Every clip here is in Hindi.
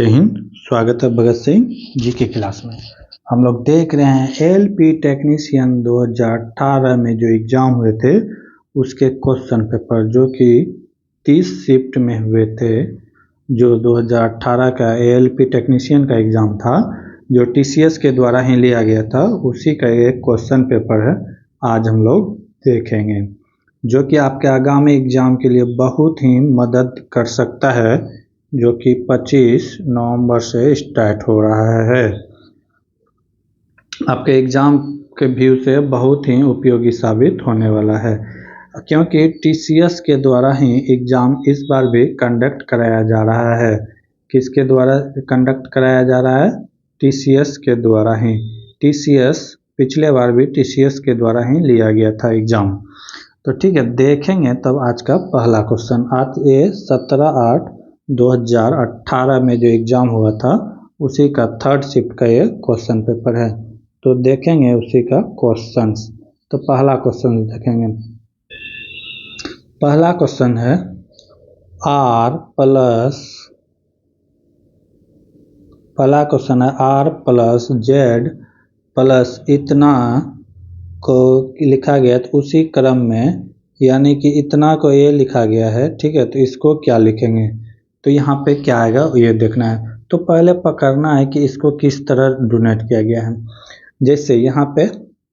जय हिंद। स्वागत है भगत सिंह जी के क्लास में। हम लोग देख रहे हैं एलपी टेक्नीशियन 2018 में जो एग्ज़ाम हुए थे उसके क्वेश्चन पेपर जो कि 30 शिफ्ट में हुए थे। जो 2018 का एलपी टेक्नीशियन का एग्ज़ाम था जो टीसीएस के द्वारा ही लिया गया था, उसी का एक क्वेश्चन पेपर है आज हम लोग देखेंगे, जो कि आपके आगामी एग्ज़ाम के लिए बहुत ही मदद कर सकता है, जो कि 25 नवंबर से स्टार्ट हो रहा है। आपके एग्ज़ाम के व्यू से बहुत ही उपयोगी साबित होने वाला है, क्योंकि टीसीएस के द्वारा ही एग्ज़ाम इस बार भी कंडक्ट कराया जा रहा है। किसके द्वारा कंडक्ट कराया जा रहा है? टीसीएस के द्वारा ही। टीसीएस पिछले बार भी टीसीएस के द्वारा ही लिया गया था एग्ज़ाम। तो ठीक है, देखेंगे तब आज का पहला क्वेश्चन। आज ये 17/8/2018 में जो एग्ज़ाम हुआ था उसी का थर्ड शिफ्ट का ये क्वेश्चन पेपर है। तो देखेंगे उसी का क्वेश्चंस। तो पहला क्वेश्चन देखेंगे। पहला क्वेश्चन है आर प्लस जेड प्लस इतना को लिखा गया तो उसी क्रम में, यानी कि इतना को ये लिखा गया है, ठीक है, तो इसको क्या लिखेंगे? तो यहाँ पे क्या आएगा ये देखना है। तो पहले पकड़ना है कि इसको किस तरह डोनेट किया गया है। जैसे यहाँ पे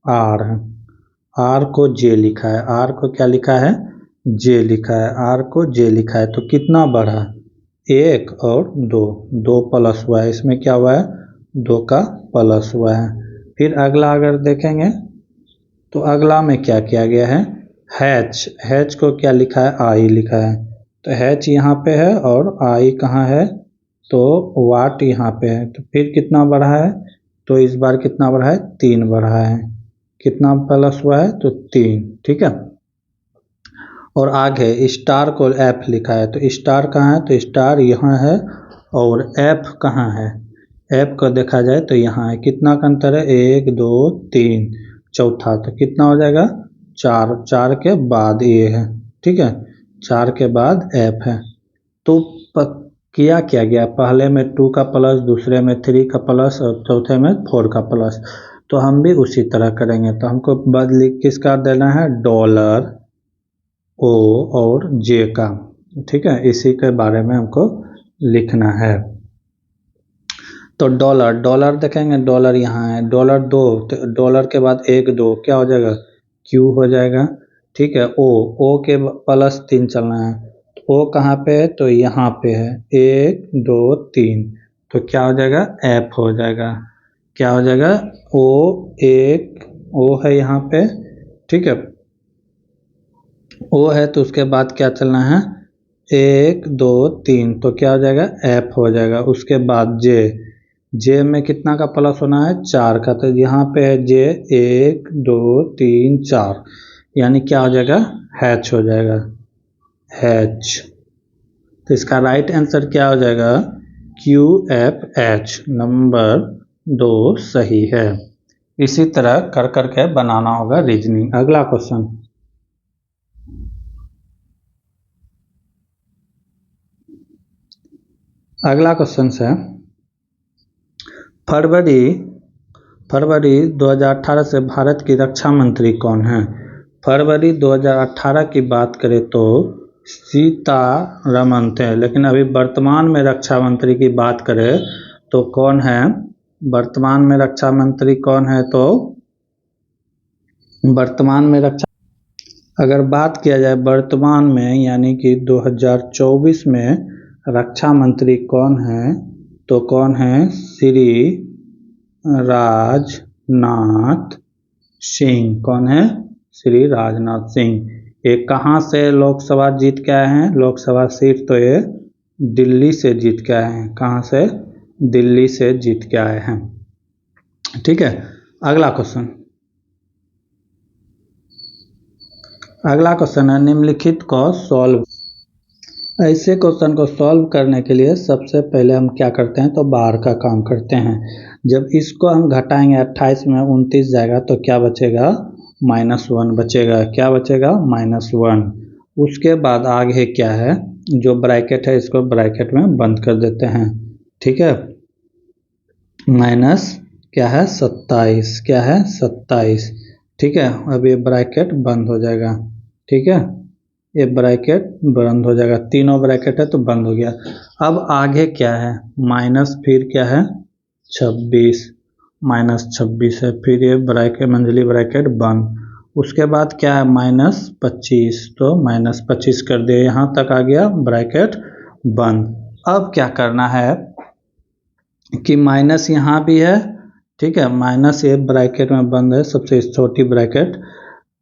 आर है, आर को जे लिखा है, आर को क्या लिखा है? जे लिखा है, आर को जे लिखा है। तो कितना बढ़ा? 1 और 2, 2 प्लस हुआ है, इसमें क्या हुआ है? 2 का प्लस हुआ है। फिर अगला अगर देखेंगे तो अगला में क्या किया गया है? हैच को क्या लिखा है? आई लिखा है। तो हैच यहाँ पे है और आई कहाँ है? तो वाट यहाँ पे है। तो फिर कितना बढ़ा है? तो इस बार कितना बढ़ा है? 3 बढ़ा है। कितना प्लस हुआ है? तो 3, ठीक है। और आगे स्टार को एफ लिखा है। तो स्टार कहाँ है? तो स्टार यहाँ है और एफ कहाँ है? एफ को देखा जाए तो यहाँ है। कितना का अंतर है? 1 2 3, चौथा। तो कितना हो जाएगा? 4, 4 के बाद ये है, ठीक है, 4 के बाद एफ है। तो किया क्या गया? पहले में 2 का प्लस, दूसरे में 3 का प्लस और चौथे में 4 का प्लस। तो हम भी उसी तरह करेंगे। तो हमको बदली किसका देना है? डॉलर ओ और जे का, ठीक है, इसी के बारे में हमको लिखना है। तो डॉलर देखेंगे, डॉलर यहाँ है, $2, तो डॉलर के बाद 1 2 क्या हो जाएगा? क्यू हो जाएगा, ठीक है। ओ के प्लस 3 चलना है। ओ कहाँ पे है? तो यहाँ पे है, 1 2 3। तो क्या हो जाएगा? एफ हो जाएगा। क्या हो जाएगा? ओ है यहाँ पे, ठीक है, ओ है। तो उसके बाद क्या चलना है? 1 2 3, तो क्या हो जाएगा? एफ हो जाएगा। उसके बाद जे में कितना का प्लस होना है? 4 का। तो यहाँ पे है जे, 1 2 3 4, यानी क्या हो जाएगा? हैच हो जाएगा, हैच। तो इसका राइट आंसर क्या हो जाएगा? QFH नंबर 2 सही है। इसी तरह कर करके बनाना होगा रीजनिंग। अगला क्वेश्चन। अगला क्वेश्चन है फरवरी 2018 से भारत की रक्षा मंत्री कौन है? फरवरी 2018 की बात करें तो सीतारमण थे, लेकिन अभी वर्तमान में रक्षा मंत्री की बात करें तो कौन है? वर्तमान में रक्षा मंत्री कौन है? तो वर्तमान में अगर बात किया जाए वर्तमान में, यानी कि 2024 में रक्षा मंत्री कौन है? तो कौन है? श्री राजनाथ सिंह। कौन है? श्री राजनाथ सिंह। ये कहाँ से लोकसभा जीत के आए हैं? लोकसभा सीट तो ये दिल्ली से जीत के आए हैं। कहाँ से? दिल्ली से जीत के आए हैं, ठीक है। अगला क्वेश्चन है निम्नलिखित को सॉल्व। ऐसे क्वेश्चन को सॉल्व करने के लिए सबसे पहले हम क्या करते हैं? तो बाहर का काम करते हैं। जब इसको हम घटाएंगे 28 में 29 जाएगा तो क्या बचेगा? -1 बचेगा। क्या बचेगा? -1। उसके बाद आगे क्या है? जो ब्रैकेट है इसको ब्रैकेट में बंद कर देते हैं। ठीक है, माइनस क्या है 27, क्या है 27। ठीक है, अब ये ब्रैकेट बंद हो जाएगा। ठीक है, ये ब्रैकेट बंद हो जाएगा, तीनों ब्रैकेट है तो बंद हो गया। अब आगे क्या है, माइनस फिर क्या है 26, -26 है, फिर ये ब्रैकेट मंझली ब्रैकेट बंद। उसके बाद क्या है -25, तो -25 कर दिए, यहाँ तक आ गया ब्रैकेट बंद। अब क्या करना है कि माइनस यहाँ भी है, ठीक है, माइनस ये ब्रैकेट में बंद है, सबसे छोटी ब्रैकेट,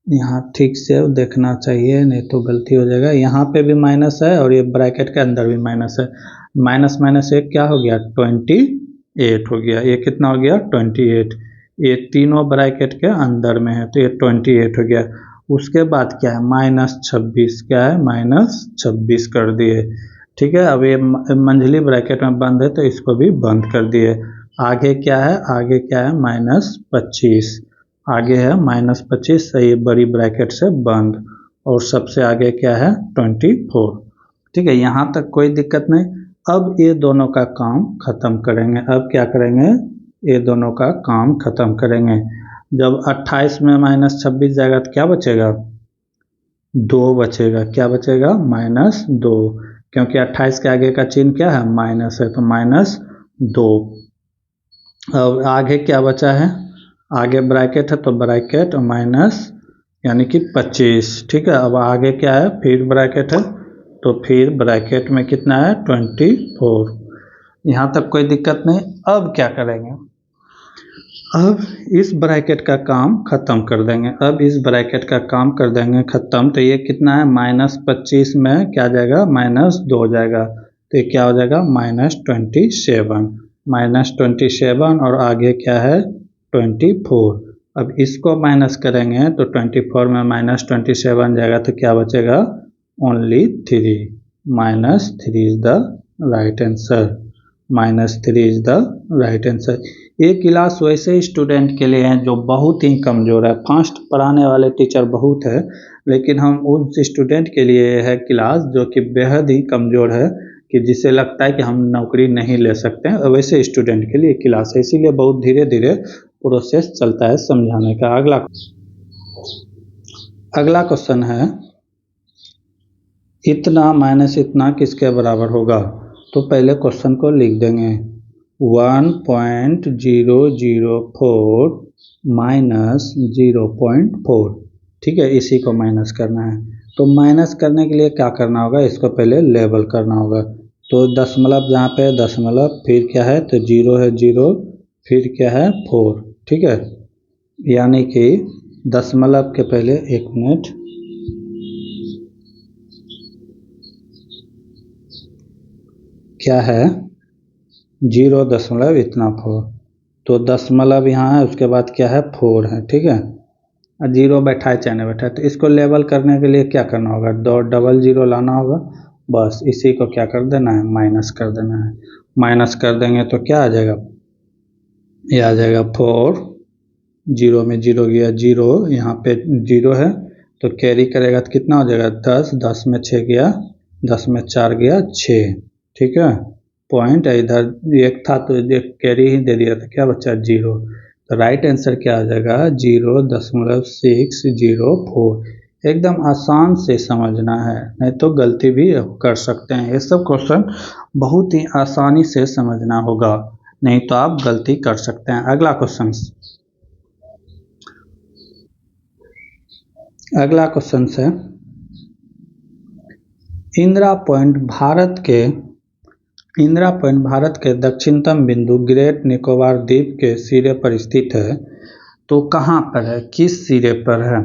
यहाँ ठीक से देखना चाहिए नहीं तो गलती हो जाएगा। यहाँ पे भी माइनस है और ये ब्रैकेट के अंदर भी माइनस है, माइनस माइनस एक क्या हो गया 28 हो गया, ये कितना हो गया 28, ये तीनों ब्रैकेट के अंदर में है तो ये 28 हो गया। उसके बाद क्या है -26, क्या है -26 कर दिए। ठीक है, अब ये मंझली ब्रैकेट में बंद है तो इसको भी बंद कर दिए। आगे क्या है, आगे क्या है -25, आगे है -25, सही बड़ी ब्रैकेट से बंद, और सबसे आगे क्या है 24। ठीक है, यहाँ तक कोई दिक्कत नहीं। अब ये दोनों का काम खत्म करेंगे। अब क्या करेंगे, ये दोनों का काम खत्म करेंगे। जब 28 में -26 जाएगा तो क्या बचेगा 2 बचेगा, क्या बचेगा -2, क्योंकि 28 के आगे का चिन्ह क्या है माइनस है, तो -2। अब आगे क्या बचा है, आगे ब्रैकेट है तो ब्रैकेट माइनस यानी कि 25। ठीक है, अब आगे क्या है फिर ब्रैकेट है तो फिर ब्रैकेट में कितना है 24। यहाँ तक कोई दिक्कत नहीं। अब क्या करेंगे, अब इस ब्रैकेट का काम खत्म कर देंगे। अब इस ब्रैकेट का काम कर देंगे खत्म, तो ये कितना है -25 में क्या जाएगा -2 जाएगा, तो ये क्या हो जाएगा -27 और आगे क्या है 24। अब इसको माइनस करेंगे तो 24 में -27 जाएगा तो क्या बचेगा only 3, -3 is the right answer, -3 is the right answer. ये क्लास वैसे स्टूडेंट के लिए है जो बहुत ही कमज़ोर है, फास्ट पढ़ाने वाले टीचर बहुत है, लेकिन हम उस स्टूडेंट के लिए है क्लास जो कि बेहद ही कमज़ोर है, कि जिसे लगता है कि हम नौकरी नहीं ले सकते हैं, वैसे स्टूडेंट के लिए क्लास है, इसीलिए बहुत धीरे धीरे प्रोसेस चलता है समझाने का। अगला क्वेश्चन है, इतना माइनस इतना किसके बराबर होगा। तो पहले क्वेश्चन को लिख देंगे 1.004 माइनस 0.4। ठीक है, इसी को माइनस करना है, तो माइनस करने के लिए क्या करना होगा, इसको पहले लेबल करना होगा। तो दशमलव जहाँ पे दशमलव, फिर क्या है तो 0 है 0, फिर क्या है 4। ठीक है, यानी कि दशमलव के पहले 1 मिनट, क्या है 0.4, तो दशमलव यहाँ है, उसके बाद क्या है 4 है। ठीक है, 0 बैठा है चाहे नहीं बैठा है, तो इसको लेवल करने के लिए क्या करना होगा, 2 डबल 0 लाना होगा, बस इसी को क्या कर देना है माइनस कर देना है। माइनस कर देंगे तो क्या आ जाएगा, ये आ जाएगा 4, 0 में 0 गया 0, यहाँ पे 0 है तो कैरी करेगा तो कितना हो जाएगा 10, 10 में 6 गया, 10 में 4 गया 6। ठीक है, पॉइंट इधर एक था तो एक कैरी ही दे दिया, तो क्या बचा 0, तो राइट आंसर क्या आ जाएगा 0.604। एकदम आसान से समझना है, नहीं तो गलती भी कर सकते हैं। ये सब क्वेश्चन बहुत ही आसानी से समझना होगा, नहीं तो आप गलती कर सकते हैं। अगला क्वेश्चन, अगला क्वेश्चन है, इंदिरा पॉइंट भारत के दक्षिणतम बिंदु ग्रेट निकोबार द्वीप के सिरे पर स्थित है, तो कहाँ पर है, किस सिरे पर है।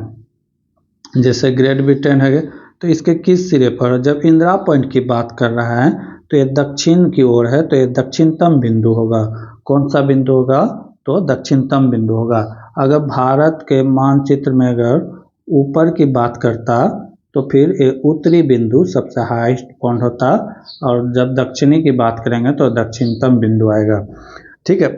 जैसे ग्रेट ब्रिटेन है तो इसके किस सिरे पर है। जब इंदिरा पॉइंट की बात कर रहा है तो ये दक्षिण की ओर है, तो ये दक्षिणतम बिंदु होगा। कौन सा बिंदु होगा, तो दक्षिणतम बिंदु होगा। अगर भारत के मानचित्र में अगर ऊपर की बात करता तो फिर ये उत्तरी बिंदु सबसे हाईएस्ट पॉइंट होता, और जब दक्षिणी की बात करेंगे तो दक्षिणतम बिंदु आएगा। ठीक है,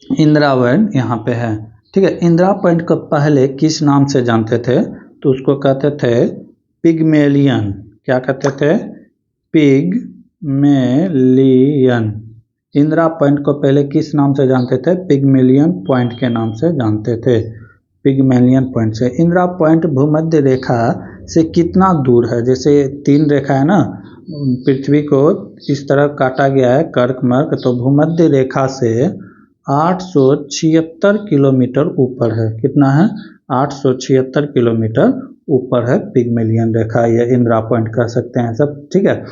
इंदिरा पॉइंट यहाँ पे है। ठीक है, इंदिरा पॉइंट को पहले किस नाम से जानते थे, तो उसको कहते थे पिग्मेलियन। क्या कहते थे, पिग्मेलियन। इंदिरा पॉइंट को पहले किस नाम से जानते थे? पिग्मेलियन पॉइंट के नाम से जानते थे। पिग्मेलियन पॉइंट से। इंदिरा पॉइंट भूमध्य रेखा से कितना दूर है? जैसे 3 रेखा है ना, पृथ्वी को इस तरह काटा गया है कर्कमर्क, तो भूमध्य रेखा से 876 किलोमीटर ऊपर है। कितना है? 876 किलोमीटर ऊपर है पिग्मेलियन रेखा, या इंदिरा पॉइंट कह सकते हैं सब, ठीक है।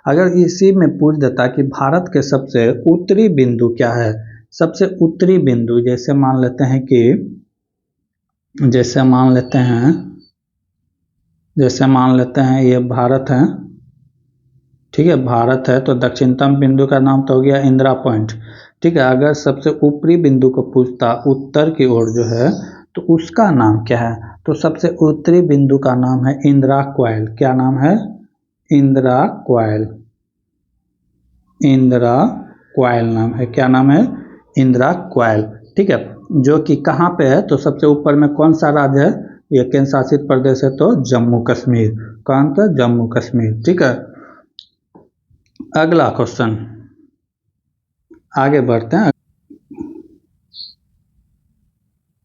अगर इसी में पूछ देता कि भारत के सबसे उत्तरी बिंदु क्या है, सबसे उत्तरी बिंदु, जैसे मान लेते हैं कि जैसे मान लेते हैं ये भारत है, ठीक है, भारत है, तो दक्षिणतम बिंदु का नाम तो हो गया इंदिरा पॉइंट, ठीक है। अगर सबसे ऊपरी बिंदु को पूछता उत्तर की ओर जो है, तो उसका नाम क्या है? तो सबसे उत्तरी बिंदु का नाम है इंदिरा क्वाइल। क्या नाम है? इंदिरा क्वाइल। इंदिरा क्वाइल नाम है। क्या नाम है? इंदिरा क्वाइल, ठीक है। जो कि कहाँ पे है? तो सबसे ऊपर में कौन सा राज्य है? ये केंद्र शासित प्रदेश है, तो जम्मू कश्मीर। कौन? तो जम्मू कश्मीर, ठीक है। अगला क्वेश्चन, आगे बढ़ते हैं।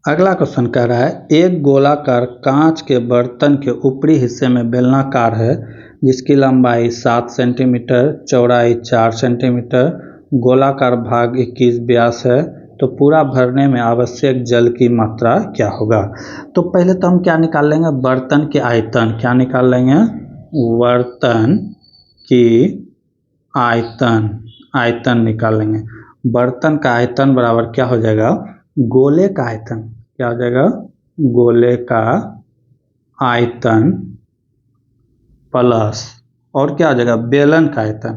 अगला क्वेश्चन कह रहा है, एक गोलाकार कांच के बर्तन के ऊपरी हिस्से में बेलनाकार है, जिसकी लंबाई 7 सेंटीमीटर, चौड़ाई 4 सेंटीमीटर, गोलाकार भाग 21 व्यास है, तो पूरा भरने में आवश्यक जल की मात्रा क्या होगा? तो पहले तो हम क्या निकाल लेंगे? बर्तन के आयतन। क्या निकाल लेंगे? बर्तन की आयतन निकाल लेंगे। बर्तन का आयतन बराबर क्या हो जाएगा? गोले का आयतन। क्या हो जाएगा? गोले का आयतन प्लस, और क्या हो जाएगा? बेलन का आयतन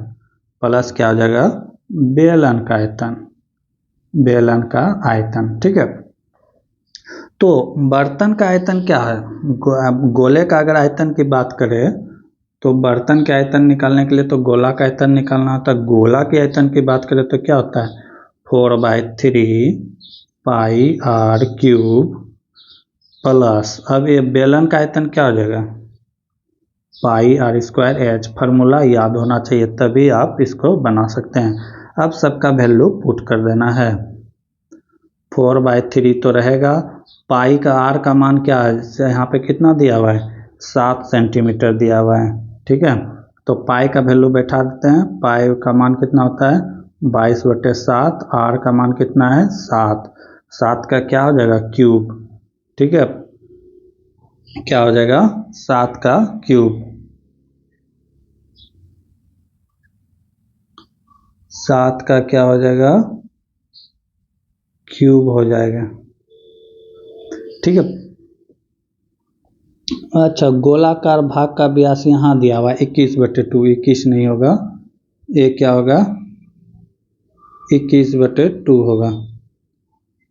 प्लस क्या हो जाएगा? बेलन का आयतन। बेलन का आयतन, ठीक है। तो बर्तन का आयतन क्या है? गोले का अगर आयतन की बात करें, तो बर्तन के आयतन निकालने के लिए तो गोला का आयतन निकालना होता है। गोला के आयतन की बात करें तो क्या होता है? 4/3 पाई आर क्यूब प्लस, अब ये बेलन का आयतन क्या हो जाएगा? पाई आर स्क्वायर एच। फार्मूला याद होना चाहिए, तभी आप इसको बना सकते हैं। अब सबका वैल्यू पुट कर देना है। 4/3 तो रहेगा, पाई का आर का मान क्या है? यहाँ पे कितना दिया हुआ है? 7 सेंटीमीटर दिया हुआ है, ठीक है। तो पाई का वैल्यू बैठा देते हैं। पाई का मान कितना होता है? 22/7। आर का मान कितना है? 7। 7 का क्या हो जाएगा? क्यूब, ठीक है। क्या हो जाएगा? 7 का क्यूब। 7 का क्या हो जाएगा? क्यूब हो जाएगा, ठीक है। अच्छा, गोलाकार भाग का व्यास यहाँ दिया हुआ है 21/2। 21 नहीं होगा, ये क्या होगा? 21/2 होगा।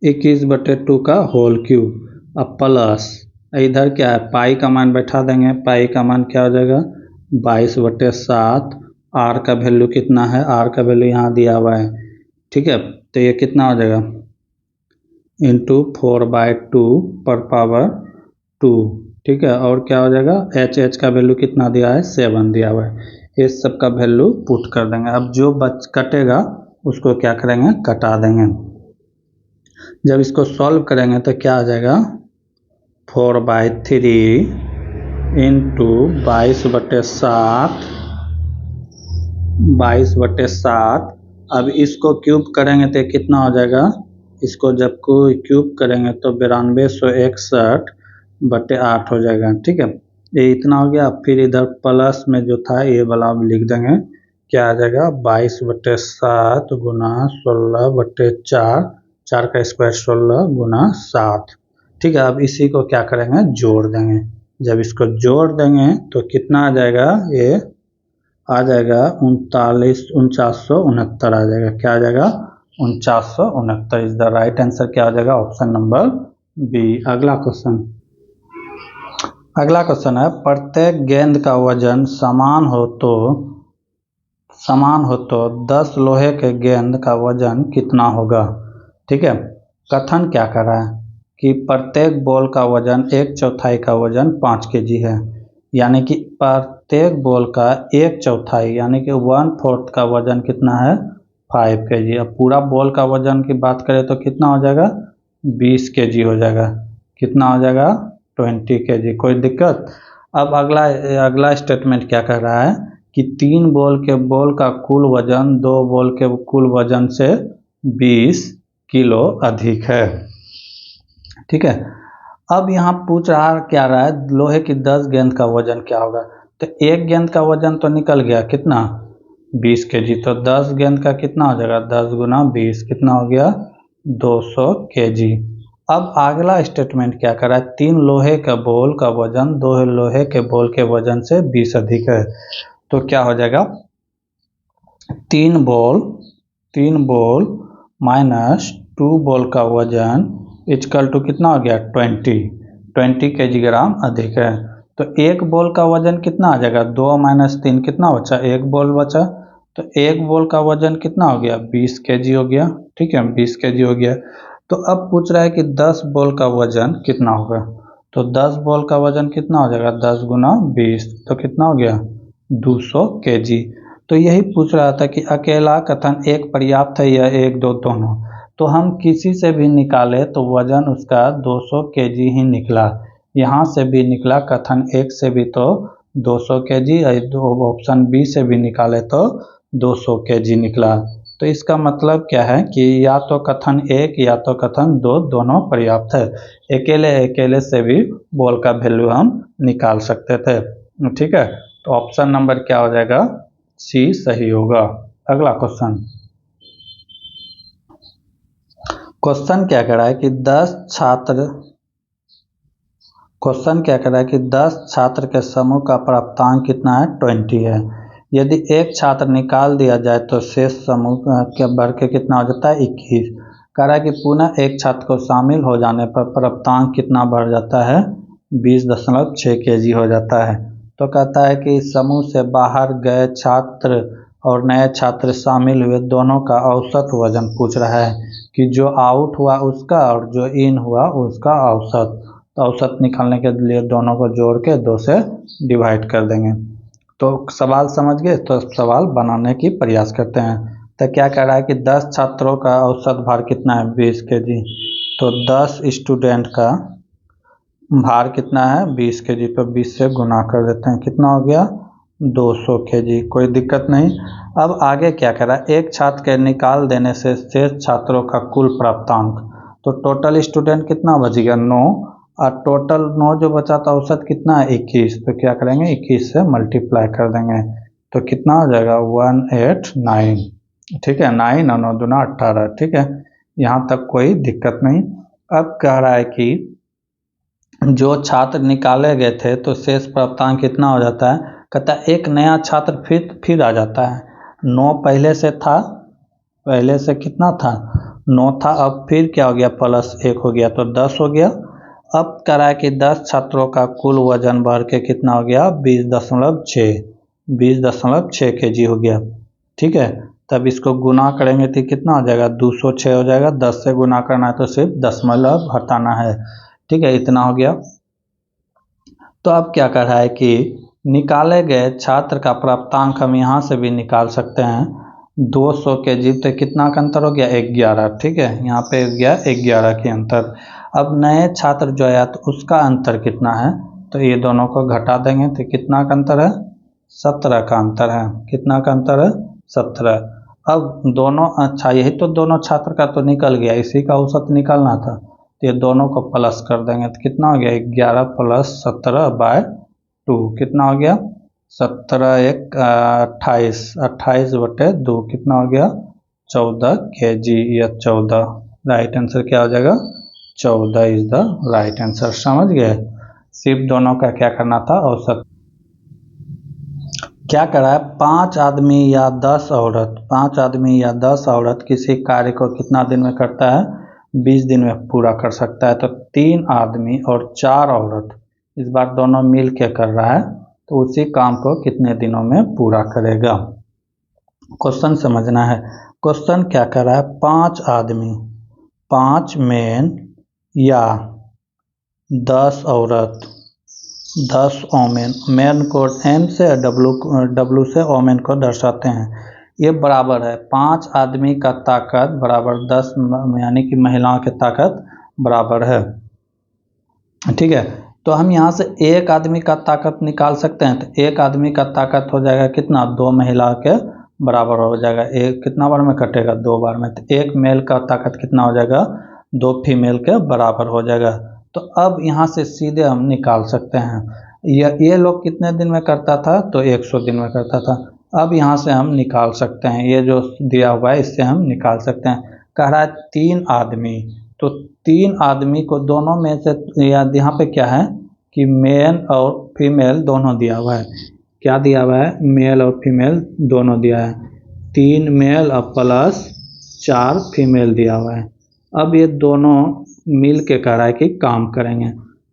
21/2 का होल क्यूब। अब प्लस इधर क्या है? पाई का मान बैठा देंगे। पाई का मान क्या हो जाएगा? 22/7। आर का वैल्यू कितना है? आर का वैल्यू यहाँ दिया हुआ है, ठीक है। तो ये कितना हो जाएगा? इंटू 4/2 पर पावर 2, ठीक है। और क्या हो जाएगा? एच का वैल्यू कितना दिया है? 7 दिया हुआ है। इस सब का वैल्यू पुट कर देंगे। अब जो कटेगा उसको क्या करेंगे? कटा देंगे। जब इसको सॉल्व करेंगे तो क्या आ जाएगा? 4/3 इंटू 22/7। 22/7। अब इसको क्यूब करेंगे तो कितना हो जाएगा? इसको जब कोई क्यूब करेंगे तो 9261/8 हो जाएगा, ठीक है। ये इतना हो गया। फिर इधर प्लस में जो था ये वाला लिख देंगे। क्या आ जाएगा? 22/7 गुना 16/4, 4 का स्क्वायर 16 गुना 7, ठीक है। अब इसी को क्या करेंगे? जोड़ देंगे। जब इसको जोड़ देंगे तो कितना आ जाएगा? ये आ जाएगा 4969 आ जाएगा। क्या आ जाएगा? 4969 इज द राइट आंसर। क्या आ जाएगा? Option number B. अगला क्वेश्चन है, प्रत्येक गेंद का वजन समान हो तो 10 लोहे के गेंद का वजन कितना होगा? ठीक है। कथन क्या कर रहा है कि प्रत्येक बॉल का वजन 1/4 का वजन 5 kg है, यानी कि प्रत्येक बॉल का 1/4 यानी कि 1/4 का वजन कितना है? 5 kg। अब पूरा बॉल का वजन की बात करें तो कितना हो जाएगा, 20 kg हो जाएगा। कितना हो जाएगा, 20 kg। कोई दिक्कत। अब अगला स्टेटमेंट क्या कर रहा है कि 3 बॉल का कुल वजन 2 बॉल के कुल वजन से 20 किलो अधिक है। ठीक है। अब यहाँ पूछ रहा है लोहे की 10 गेंद का वजन क्या होगा। तो एक गेंद का वजन तो निकल गया, कितना, 20 kg। तो 10 गेंद का कितना हो जाएगा, 10 गुना 20 कितना हो गया, 200 kg। अब अगला स्टेटमेंट क्या कर रहा है, 3 लोहे का बॉल का वजन 2 लोहे के बॉल के वजन से 20 अधिक है। तो क्या हो जाएगा, 3 बॉल माइनस 2 बॉल का वजन इक्वल टू कितना हो गया, 20 kg अधिक है। तो एक बॉल का वजन कितना आ जाएगा, 2 - 3 कितना बचा, 1 बॉल बचा। तो एक बॉल का वजन कितना हो गया, 20 kg हो गया। ठीक है, 20 kg हो गया। तो अब पूछ रहा है कि 10 बॉल का वजन कितना होगा। तो 10 बॉल का वजन कितना हो जाएगा, 10 गुना 20 तो कितना हो गया, 200 kg। तो यही पूछ रहा था कि अकेला कथन एक पर्याप्त है या 1 2 दोनों। तो हम किसी से भी निकाले तो वजन उसका 200 kg ही निकला। यहाँ से भी निकला कथन एक से भी तो 200 kg, ऑप्शन बी से भी निकाले तो 200 kg निकला। तो इसका मतलब क्या है कि या तो कथन एक या तो कथन दो दोनों पर्याप्त है। अकेले से भी बॉल का वैल्यू हम निकाल सकते थे। ठीक है, तो ऑप्शन नंबर क्या हो जाएगा, सी सही होगा। अगला क्वेश्चन क्या कह रहा है कि 10 छात्र के समूह का प्राप्तांक कितना है, 20 है। यदि एक छात्र निकाल दिया जाए तो शेष समूह के बढ़ के कितना हो जाता है, 21। कह रहा है कि पुनः एक छात्र को शामिल हो जाने पर प्राप्तांक कितना बढ़ जाता है, 20.6 kg हो जाता है। तो कहता है कि समूह से बाहर गए छात्र और नए छात्र शामिल हुए दोनों का औसत वजन पूछ रहा है कि जो आउट हुआ उसका और जो इन हुआ उसका औसत। तो औसत निकालने के लिए दोनों को जोड़ के 2 से डिवाइड कर देंगे। तो सवाल समझ गए, तो सवाल बनाने की प्रयास करते हैं। तो क्या कह रहा है कि 10 छात्रों का औसत भार कितना है, 20 kg। तो 10 स्टूडेंट का भार कितना है, 20 kg। तो 20 से गुना कर देते हैं, कितना हो गया, 200 kg। कोई दिक्कत नहीं। अब आगे क्या कह रहा है, एक छात्र के निकाल देने से शेष छात्रों का कुल प्राप्तांक। तो टोटल स्टूडेंट कितना बच गया, 9, और टोटल 9 जो बचा था औसत कितना है, 21। तो क्या करेंगे, 21 से मल्टीप्लाई कर देंगे तो कितना हो जाएगा, 189। ठीक है, 9 और 9 दूना 18। ठीक है, यहाँ तक कोई दिक्कत नहीं। अब कह रहा है कि जो छात्र निकाले गए थे तो शेष प्राप्तांक कितना हो जाता है। कहता है एक नया छात्र फिर आ जाता है। 9 पहले से था, पहले से कितना था, 9 था। अब फिर क्या हो गया, +1 हो गया तो 10 हो गया। अब कह रहा है कि 10 छात्रों का कुल वजन बढ़ के कितना हो गया, 20.6 kg हो गया। ठीक है, तब इसको गुना करेंगे तो कितना हो जाएगा, 206 हो जाएगा। 10 से गुना करना है तो सिर्फ दशमलव हटाना है। ठीक है, इतना हो गया। तो अब क्या कर रहा है कि निकाले गए छात्र का प्राप्तांक हम यहाँ से भी निकाल सकते हैं। 200 kg तो कितना का अंतर हो गया, 11। ठीक है, यहाँ पे गया 11 के अंतर। अब नए छात्र जो आया तो उसका अंतर कितना है, तो ये दोनों को घटा देंगे तो कितना का अंतर है, 17 का अंतर है। कितना का अंतर है, 17। अब दोनों, अच्छा यही तो दोनों छात्र का तो निकल गया, इसी का औसत निकालना था। तो ये दोनों को प्लस कर देंगे तो कितना हो गया, 11 + 17/2 कितना हो गया, 17 1 28, 28/2 कितना हो गया, 14 kg या 14। राइट आंसर क्या हो जाएगा, 14 इज द राइट आंसर। समझ गए, सिर्फ दोनों का क्या करना था, औसत। क्या करा है, 5 आदमी या 10 औरत किसी कार्य को कितना दिन में करता है, 20 दिन में पूरा कर सकता है। तो 3 आदमी और 4 औरत इस बार दोनों मिल के कर रहा है तो उसी काम को कितने दिनों में पूरा करेगा। क्वेश्चन समझना है। क्वेश्चन क्या कर रहा है, 5 आदमी, 5 मेन या 10 औरत, 10 ओमेन। मेन को एम से, डब्लू से ओमेन को दर्शाते हैं। ये बराबर है 5 आदमी का ताकत बराबर 10 यानी कि महिलाओं की ताकत बराबर है। ठीक है, तो हम यहाँ से एक आदमी का ताकत निकाल सकते हैं। तो एक आदमी का ताकत हो जाएगा कितना, 2 महिला के बराबर हो जाएगा। एक कितना बार में कटेगा, 2 बार में। तो एक मेल का ताकत कितना हो जाएगा, 2 फीमेल के बराबर हो जाएगा। तो अब यहाँ से सीधे हम निकाल सकते हैं ये लोग कितने दिन में करता था, तो 100 दिन में करता था। अब यहाँ से हम निकाल सकते हैं, ये जो दिया हुआ है इससे हम निकाल सकते हैं। कह रहा है 3 आदमी, तो 3 आदमी को दोनों में से यहाँ पे क्या है कि मेल और फीमेल दोनों दिया हुआ है। क्या दिया हुआ है, मेल और फीमेल दोनों दिया है। 3 मेल और प्लस 4 फीमेल दिया हुआ है। अब ये दोनों मिल के कह रहा है कि काम करेंगे।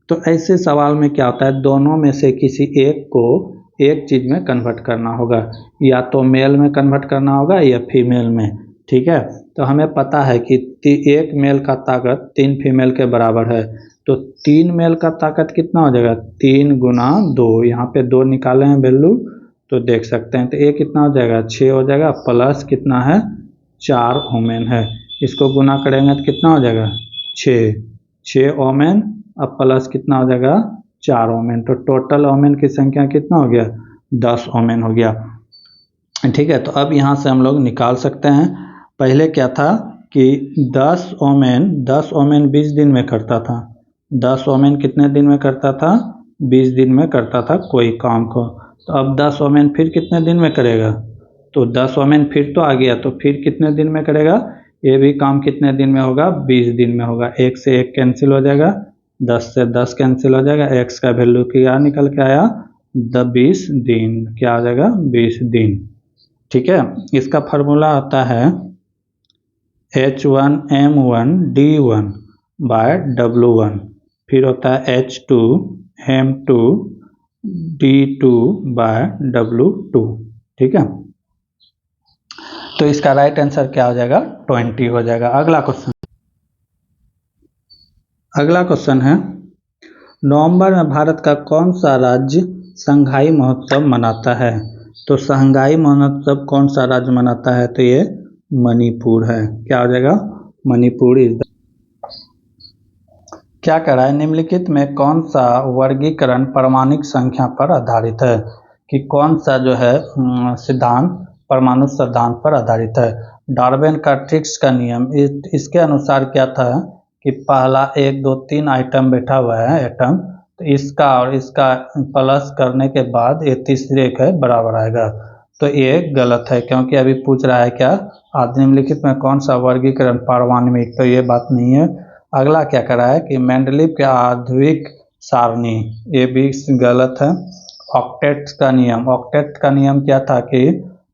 तो ऐसे सवाल में क्या होता है, दोनों में से किसी एक को एक चीज़ में कन्वर्ट करना होगा, या तो मेल में कन्वर्ट करना होगा या फीमेल में। ठीक है, तो हमें पता है कि एक मेल का ताकत 3 फीमेल के बराबर है। तो 3 मेल का ताकत कितना हो जाएगा, 3 गुना 2। यहाँ पे 2 निकाले हैं वैल्यू, तो देख सकते हैं। तो ये कितना हो जाएगा, 6 हो जाएगा। प्लस कितना है, 4 ओमेन है। इसको गुना करेंगे तो कितना हो जाएगा, 6 ओमेन। अब प्लस कितना हो जाएगा, 4 ओमेन। तो टोटल ओमेन की संख्या कितना हो गया, 10 ओमेन हो गया। ठीक है, तो अब यहाँ से हम लोग निकाल सकते हैं। पहले क्या था कि 10 ओमेन 20 दिन में करता था। 10 ओमेन कितने दिन में करता था, 20 दिन में करता था कोई काम को। तो अब 10 ओमेन फिर कितने दिन में करेगा, तो 10 ओमेन फिर तो आ गया, तो फिर कितने दिन में करेगा, ये भी काम कितने दिन में होगा, 20 दिन में होगा। 1 से 1 कैंसिल हो जाएगा, 10 से 10 कैंसिल हो जाएगा। x का वैल्यू क्या निकल के आया, 20 दिन। क्या आ जाएगा, 20 दिन। ठीक है, इसका फार्मूला आता है H1M1D1 बाय W1, फिर होता है H2M2 D2 बाय W2। ठीक है, तो इसका राइट आंसर क्या हो जाएगा, 20 हो जाएगा। अगला क्वेश्चन है, नवंबर में भारत का कौन सा राज्य शंघाई महोत्सव मनाता है। तो शंघाई महोत्सव कौन सा राज्य मनाता है, तो ये मणिपुर है। क्या हो जाएगा, मणिपुर इज क्या कह रहा है, निम्नलिखित में कौन सा वर्गीकरण प्रामाणिक संख्या पर आधारित है, कि कौन सा जो है सिद्धांत परमाणु सिद्धांत पर आधारित है। डार्विन का ट्रिक्स का नियम, इसके अनुसार क्या था कि पहला 1 2 3 आइटम बैठा हुआ है एटम, तो इसका और इसका प्लस करने के बाद ये तीसरे के बराबर आएगा। तो ये गलत है, क्योंकि अभी पूछ रहा है क्या, निम्नलिखित में कौन सा वर्गीकरण पारमाणविक, तो ये बात नहीं है। अगला क्या कर रहा है कि मेंडलीव के आण्विक सारणी, ये भी गलत है। ऑक्टेट का नियम क्या था कि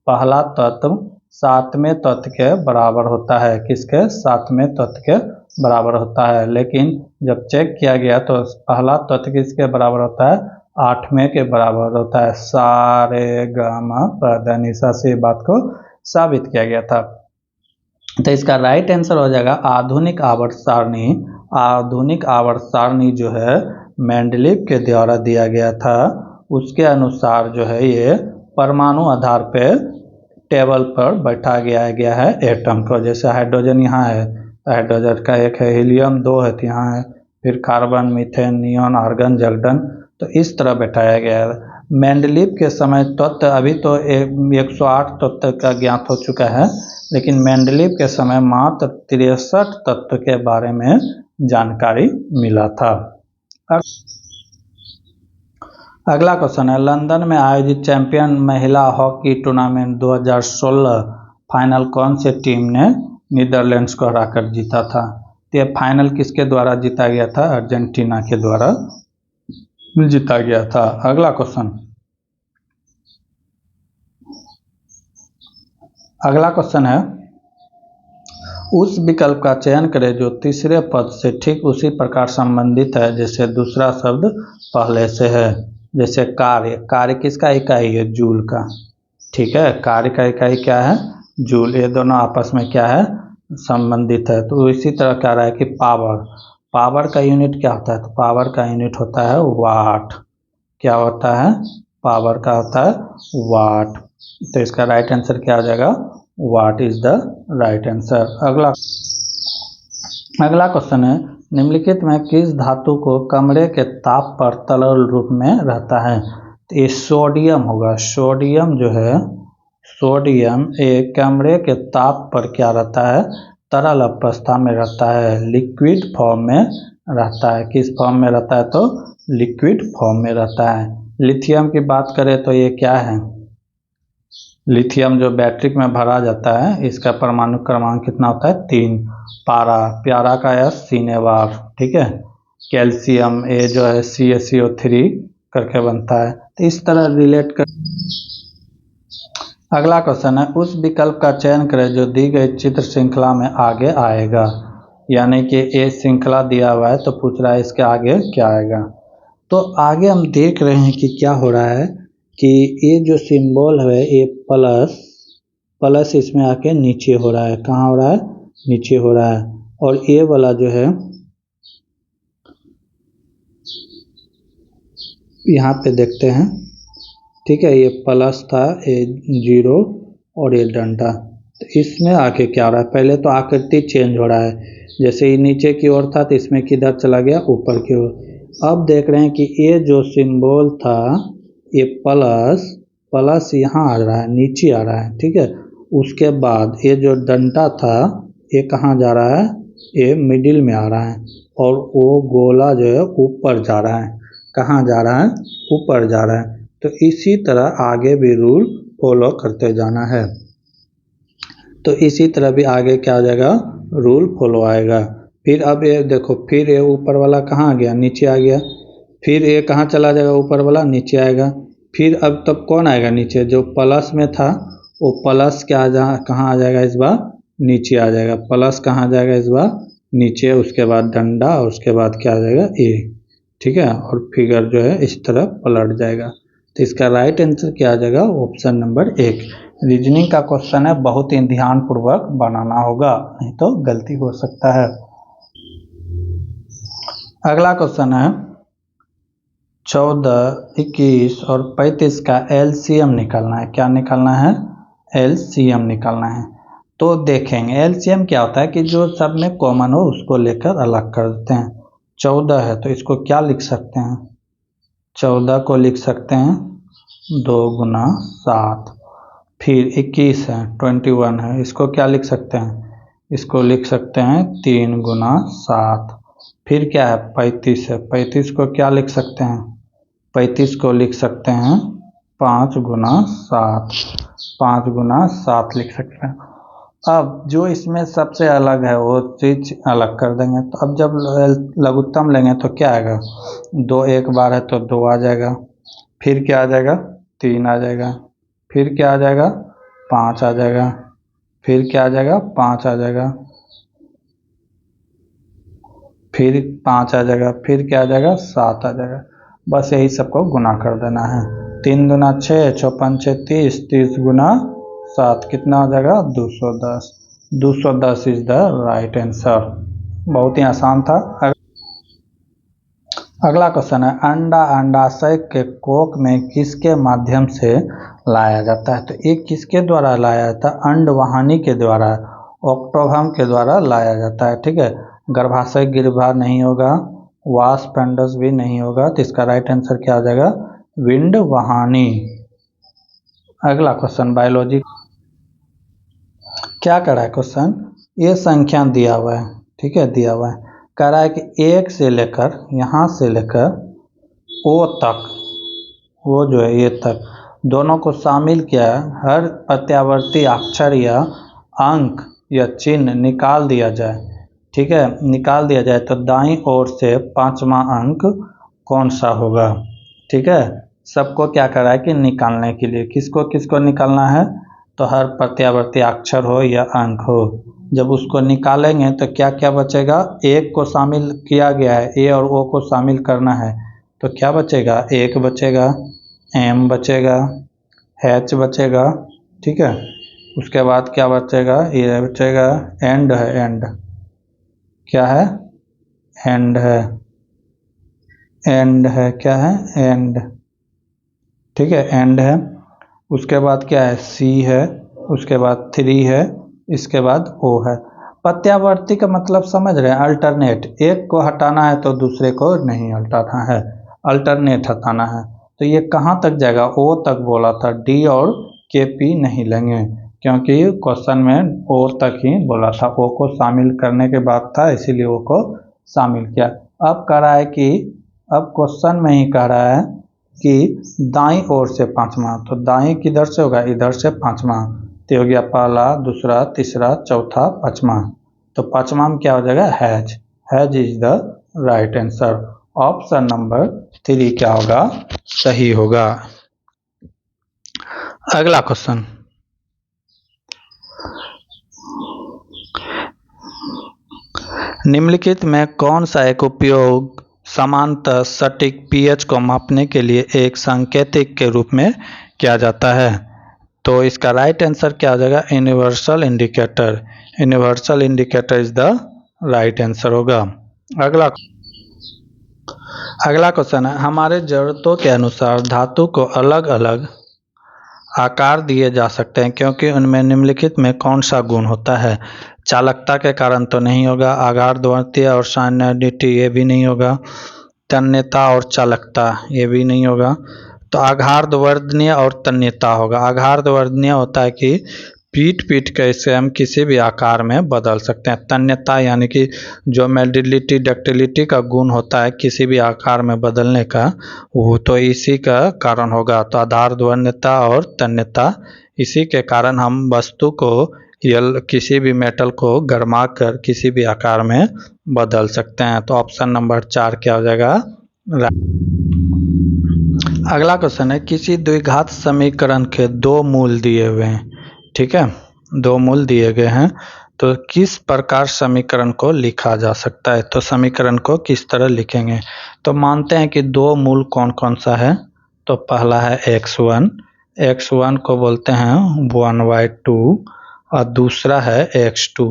पहला तत्व 7वें तत्व के बराबर होता है। किसके, 7वें तत्व के बराबर होता है। लेकिन जब चेक किया गया तो पहला तत्व किसके बराबर होता है, 8वें के बराबर होता है। सारे गामा पदनिसा से बात को साबित किया गया था। तो इसका राइट आंसर हो जाएगा आधुनिक आवर्त सारणी। आधुनिक आवर्त सारणी जो है मेंडलीव के द्वारा दिया गया था, उसके अनुसार जो है ये परमाणु आधार पे टेबल पर बैठा गया है एटम को। जैसे हाइड्रोजन यहाँ है, हाइड्रोजन का एक है, हीलियम 2 है, यहाँ है, फिर कार्बन, मीथेन, नियॉन, आर्गन, जगडन, तो इस तरह बैठाया गया है। मेंडलीव के समय तत्व अभी तो 108 तत्व का ज्ञात हो चुका है, लेकिन मेंडलीव के समय मात्र 63 तत्व के बारे में जानकारी मिला था। अगला क्वेश्चन है, लंदन में आयोजित चैंपियन महिला हॉकी टूर्नामेंट 2016 फाइनल कौन से टीम ने नीदरलैंड्स को हराकर जीता था। तो यह फाइनल किसके द्वारा जीता गया था, अर्जेंटीना के द्वारा जीता गया था। अगला क्वेश्चन है, उस विकल्प का चयन करें जो तीसरे पद से ठीक उसी प्रकार संबंधित है जैसे दूसरा शब्द पहले से है। जैसे कार्य किसका इकाई है, जूल का। ठीक है, कार्य का इकाई क्या है, जूल। ये दोनों आपस में क्या है, संबंधित है। तो इसी तरह कह रहा है कि पावर का यूनिट क्या होता है, तो पावर का यूनिट होता है वाट। क्या होता है, पावर का होता है वाट। तो इसका राइट आंसर क्या हो जाएगा, what is the right answer. अगला क्वेश्चन है, निम्नलिखित में किस धातु को कमरे के ताप पर तरल रूप में रहता है। तो ये सोडियम होगा। सोडियम जो है, सोडियम एक कमरे के ताप पर क्या रहता है, तरल अवस्था में रहता है, लिक्विड फॉर्म में रहता है। किस फॉर्म में रहता है, तो लिक्विड फॉर्म में रहता है। लिथियम की बात करें तो ये क्या है, लिथियम जो बैटरी में भरा जाता है, इसका परमाणु क्रमांक कितना होता है, 3। पारा, प्यारा का S सीनेवार, ठीक है। कैल्शियम ए जो है CaCO3 करके बनता है। तो इस तरह रिलेट कर। अगला क्वेश्चन है, उस विकल्प का चयन करें जो दी गई चित्र श्रृंखला में आगे आएगा। यानी कि ए श्रृंखला दिया हुआ है तो पूछ रहा है इसके आगे क्या आएगा। तो आगे हम देख रहे हैं कि क्या हो रहा है कि ये जो सिंबल है ये प्लस इसमें आके नीचे हो रहा है। कहाँ हो रहा है, नीचे हो रहा है। और ये वाला जो है यहाँ पे देखते हैं, ठीक है, ये प्लस था, ये 0 और ये डंडा। तो इसमें आके क्या हो रहा है, पहले तो आकृति चेंज हो रहा है। जैसे ये नीचे की ओर था तो इसमें किधर चला गया, ऊपर की ओर। अब देख रहे हैं कि ये जो सिंबल था ये प्लस यहाँ आ रहा है, नीचे आ रहा है, ठीक है। उसके बाद ये जो डंडा था ये कहाँ जा रहा है, ये मिडिल में आ रहा है। और वो गोला जो है ऊपर जा रहा है। कहाँ जा रहा है, ऊपर जा रहा है। तो इसी तरह आगे भी रूल फॉलो करते जाना है। तो इसी तरह भी आगे क्या आ जाएगा, रूल फॉलो आएगा। फिर अब ये देखो, फिर ये ऊपर वाला कहाँ आ गया, नीचे आ गया। फिर ये कहाँ चला जाएगा, ऊपर वाला नीचे आएगा। फिर अब तब कौन आएगा नीचे, जो प्लस में था वो प्लस क्या कहाँ आ जाएगा, इस बार नीचे आ जाएगा। प्लस कहाँ आ जाएगा, इस बार नीचे। उसके बाद डंडा और उसके बाद क्या आ जाएगा, ए, ठीक है। और फिगर जो है इस तरह पलट जाएगा। तो इसका राइट आंसर क्या आ जाएगा, ऑप्शन नंबर 1। रीजनिंग का क्वेश्चन है, बहुत ही ध्यानपूर्वक बनाना होगा, नहीं तो गलती हो सकता है। अगला क्वेश्चन है, 14, 21 और 35 का एलसीएम निकालना है। क्या निकालना है, एलसीएम निकालना है। तो देखेंगे एलसीएम क्या होता है कि जो सब में कॉमन हो उसको लेकर अलग कर देते हैं। 14 है तो इसको क्या लिख सकते हैं, 14 को लिख सकते हैं 2 गुना 7। फिर 21 है, 21 है, इसको क्या लिख सकते हैं, इसको लिख सकते हैं 3 गुना 7। फिर क्या है, 35 है, 35 को क्या लिख सकते हैं, 35 को लिख सकते हैं 5 गुना 7। 5 गुना 7 लिख सकते हैं। अब जो इसमें सबसे अलग है वो चीज अलग कर देंगे। तो अब जब लघुत्तम लेंगे तो क्या आएगा, 2 एक बार है तो 2 आ जाएगा। फिर क्या आ जाएगा, 3 आ जाएगा। फिर क्या आ जाएगा, 5 आ जाएगा। फिर क्या आ जाएगा, 5 आ जाएगा। फिर 5 आ जाएगा। फिर क्या आ जाएगा, 7 आ जाएगा। बस यही सबको गुना कर देना है। 3 दूना 6, 6 5 6 30, 30 गुना 7 कितना आ जाएगा, 210। 210 इज द राइट आंसर। बहुत ही आसान था। अगला क्वेश्चन है, अंडा अंडाशय के कोक में किसके माध्यम से लाया जाता है। तो ये किसके द्वारा लाया जाता है, अंडवाहिनी के द्वारा, ऑक्टोभम के द्वारा लाया जाता है, ठीक है। गर्भाशय गिरभा नहीं होगा, वाष्पिंडज भी नहीं होगा। तो इसका राइट आंसर क्या आ जाएगा, विंडवाहिनी। अगला क्वेश्चन बायोलॉजी, क्या कर रहा है क्वेश्चन, ये संख्या दिया हुआ है, ठीक है, दिया हुआ है। कह रहा है कि 1 से लेकर यहाँ से लेकर ओ तक, वो जो है ये तक, दोनों को शामिल किया है। हर प्रत्यावर्ती अक्षर या अंक या चिन्ह निकाल दिया जाए, ठीक है, निकाल दिया जाए तो दाईं ओर से 5वां अंक कौन सा होगा, ठीक है। सबको क्या कर रहा है कि निकालने के लिए, किसको किसको निकालना है, तो हर प्रत्यावर्ती अक्षर हो या अंक हो। जब उसको निकालेंगे तो क्या क्या बचेगा, एक को शामिल किया गया है, ए और ओ को शामिल करना है, तो क्या बचेगा, 1 बचेगा, एम बचेगा, एच बचेगा, ठीक है। उसके बाद क्या बचेगा, ये बचेगा, एंड है, एंड क्या है, एंड है, एंड है, क्या है, एंड, ठीक है, एंड है। उसके बाद क्या है, सी है, उसके बाद 3 है, इसके बाद ओ है। प्रत्यावर्ती का मतलब समझ रहे हैं, अल्टरनेट, एक को हटाना है तो दूसरे को नहीं हटाना है, अल्टरनेट हटाना है। तो ये कहाँ तक जाएगा, ओ तक बोला था, डी और के पी नहीं लेंगे क्योंकि क्वेश्चन में ओ तक ही बोला था, ओ को शामिल करने के बाद था इसीलिए ओ को शामिल किया। अब कह रहा है कि अब क्वेश्चन में ही कह रहा है कि दाईं ओर से पांचवा, तो दाईं किधर से होगा, इधर से पांचवा, तो हो गया पहला, दूसरा, तीसरा, चौथा, पांचवा। तो पांचवा में क्या हो जाएगा, has, has is the right answer. Option number 3 क्या होगा, सही होगा। अगला क्वेश्चन, निम्नलिखित में कौन सा एक उपयोग समानतः सटीक पीएच को मापने के लिए एक सांकेतिक के रूप में किया जाता है। तो इसका राइट आंसर क्या हो जाएगा, universal indicator, universal indicator is the right answer होगा। अगला क्वेश्चन है, हमारे जरूरतों के अनुसार धातु को अलग अलग आकार दिए जा सकते हैं क्योंकि उनमें निम्नलिखित में कौन सा गुण होता है। चालकता के कारण तो नहीं होगा, आघारद्वर्तीय और सान्निध्य ये भी नहीं होगा, तन्यता और चालकता ये भी नहीं होगा, तो आघारवर्धनीय और तन्यता होगा। आघारवर्धनीय होता है कि पीट पीट के इसे हम किसी भी आकार में बदल सकते हैं। तन्यता यानी कि जो मोल्डिलिटी डक्टिलिटी का गुण होता है किसी भी आकार में बदलने का, वो तो इसी का कारण होगा। तो आधारद्वन्यता और तन्यता, इसी के कारण हम वस्तु को या किसी भी मेटल को गरमा कर किसी भी आकार में बदल सकते हैं। तो ऑप्शन नंबर 4 क्या हो जाएगा। अगला क्वेश्चन है, किसी द्विघात समीकरण के 2 मूल दिए हुए हैं, ठीक है, 2 मूल दिए गए हैं, तो किस प्रकार समीकरण को लिखा जा सकता है। तो समीकरण को किस तरह लिखेंगे, तो मानते हैं कि 2 मूल कौन कौन सा है। तो पहला है x1, x1 को बोलते हैं 1/2 और दूसरा है x2,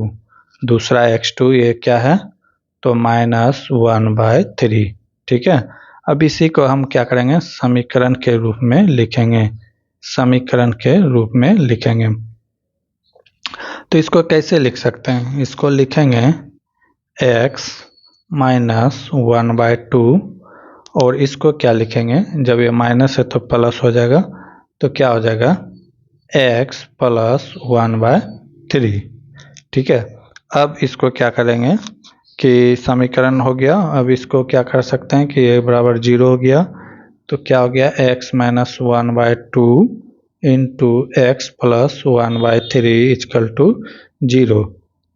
दूसरा x2 ये क्या है, तो -1/3, ठीक है। अब इसी को हम क्या करेंगे, समीकरण के रूप में लिखेंगे, समीकरण के रूप में लिखेंगे। तो इसको कैसे लिख सकते हैं, इसको लिखेंगे x -1/2 और इसको क्या लिखेंगे, जब ये माइनस है तो प्लस हो जाएगा, तो क्या हो जाएगा x + 1/3, ठीक है। अब इसको क्या करेंगे कि समीकरण हो गया, अब इसको क्या कर सकते हैं कि ये बराबर 0 हो गया, तो क्या हो गया x - 1/2 इंटू x + 1/3 = 0।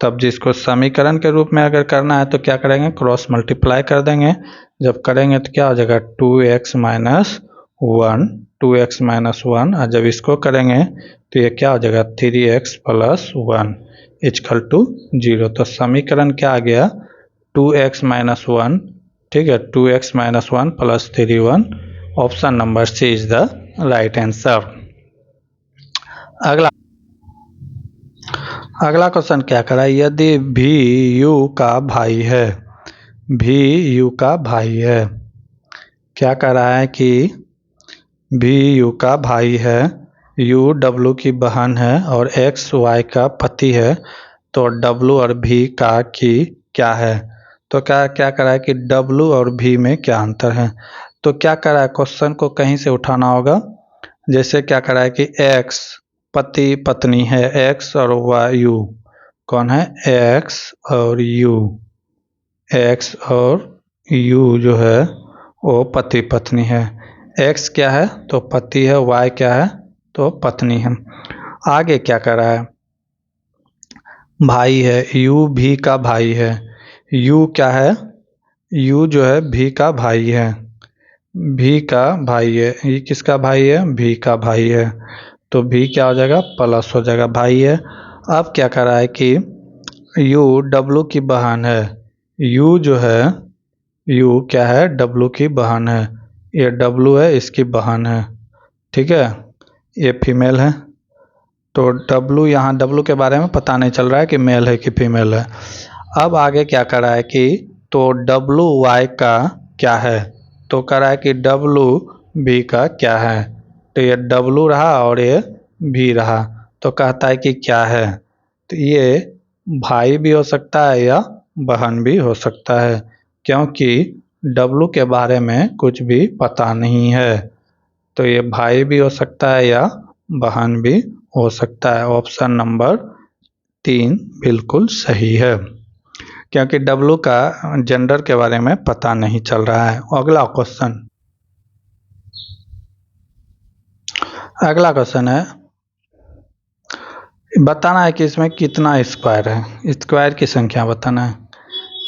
तब जिसको समीकरण के रूप में अगर करना है तो क्या करेंगे, क्रॉस मल्टीप्लाई कर देंगे, जब करेंगे तो क्या हो जाएगा 2x - 1, 2x - 1, और जब इसको करेंगे तो ये क्या हो जाएगा 3x + 1 = 0। तो समीकरण क्या आ गया 2x - 1, ठीक है, 2x - 1 + 3(1), option number C is the right answer. अगला क्वेश्चन क्या करा, यदि भी यू का भाई है, भी यू का भाई है, क्या कह रहा है कि भी यू का भाई है, यू डब्लू की बहन है और एक्स वाई का पति है, तो डब्लू और भी का की क्या है। तो क्या क्या कर रहा है कि डब्लू और भी में क्या अंतर है। तो क्या कर रहा है, क्वेश्चन को कहीं से उठाना होगा, जैसे क्या कर रहा है कि एक्स पति पत्नी है, एक्स और वाई यू कौन है, एक्स और यू, एक्स और यू जो है वो पति पत्नी है, एक्स क्या है तो पति है, वाई क्या है तो पत्नी है। आगे क्या कर रहा है, भाई है, यू भी का भाई है, यू क्या है, यू जो है भी का भाई है, भी का भाई है, ये किसका भाई है, भी का भाई है, तो भी क्या हो जाएगा प्लस हो जाएगा, भाई है। अब क्या कर रहा है कि यू डब्लू की बहन है, यू जो है, यू क्या है डब्लू की बहन है, ये डब्लू है इसकी बहन है, ठीक है, ये फीमेल है। तो डब्लू, यहाँ डब्लू के बारे में पता नहीं चल रहा है कि मेल है कि फीमेल है। अब आगे क्या कर रहा है कि तो डब्लू वाई का क्या है, तो कह रहा है कि डब्लू बी का क्या है, तो ये W रहा और ये V रहा, तो कहता है कि क्या है, तो ये भाई भी हो सकता है या बहन भी हो सकता है, क्योंकि W के बारे में कुछ भी पता नहीं है, तो ये भाई भी हो सकता है या बहन भी हो सकता है। ऑप्शन नंबर 3 बिल्कुल सही है, क्योंकि W का जेंडर के बारे में पता नहीं चल रहा है। अगला क्वेश्चन है, बताना है कि इसमें कितना स्क्वायर है, स्क्वायर की संख्या बताना है।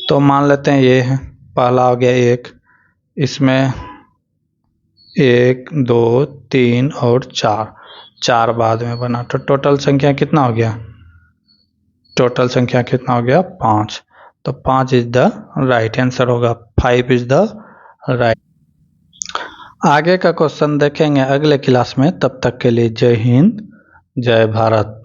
तो मान लेते हैं ये है, पहला हो गया 1, इसमें 1 2 3 और 4 बाद में बना, तो टोटल संख्या कितना हो गया, टोटल संख्या कितना हो गया 5, तो 5 इज द राइट आंसर होगा, 5 इज द राइट। आगे का क्वेश्चन देखेंगे अगले क्लास में, तब तक के लिए जय हिंद जय भारत।